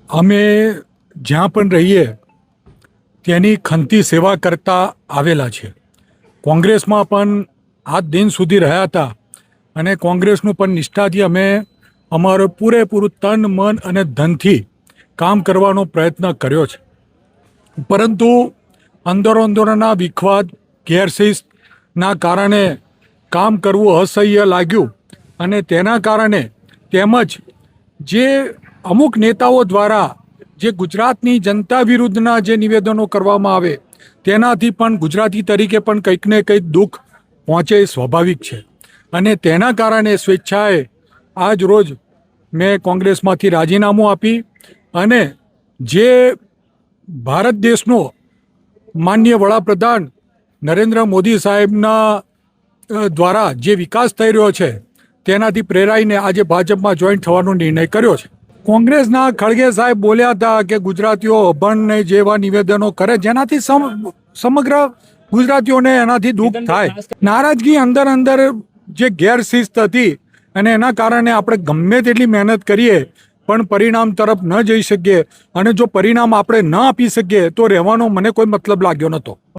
અમે જ્યાં પણ રહીએ તેની ખંતી સેવા કરતા આવેલા છે. કોંગ્રેસમાં પણ આજ દિન સુધી રહ્યા હતા અને કોંગ્રેસનું પણ નિષ્ઠાથી અમે અમારું પૂરેપૂરું તન મન અને ધનથી કામ કરવાનો પ્રયત્ન કર્યો છે. પરંતુ અંદરોના વિખવાદ ગેરશિસ્તના કારણે કામ કરવું અસહ્ય લાગ્યું અને તેના કારણે તેમજ જે અમુક નેતાઓ દ્વારા જે ગુજરાતની જનતા વિરુદ્ધના જે નિવેદનો કરવામાં આવે તેનાથી પણ ગુજરાતી તરીકે પણ કંઈક ને કંઈક દુઃખ પહોંચે એ સ્વાભાવિક છે. અને તેના કારણે સ્વેચ્છાએ આજ રોજ મેં કોંગ્રેસમાંથી રાજીનામું આપી અને જે ભારત દેશનો માનનીય વડાપ્રધાન નરેન્દ્ર મોદી સાહેબના દ્વારા જે વિકાસ થઈ રહ્યો છે તેનાથી પ્રેરાઈને આજે ભાજપમાં જોઈન થવાનો નિર્ણય કર્યો છે. કોંગ્રેસના ખડગે સાહેબ બોલ્યા હતા કે ગુજરાતીઓ અભણને જેવા નિવેદનો કરે જેનાથી સમગ્ર ગુજરાતીઓને એનાથી દુઃખ થાય. નારાજગી અંદર જે ગેરશિસ્ત હતી અને એના કારણે આપણે ગમે તેટલી મહેનત કરીએ પણ પરિણામ તરફ ન જઈ શકીએ અને જો પરિણામ આપણે ન આપી શકીએ તો રહેવાનો મને કોઈ મતલબ લાગ્યો નહોતો.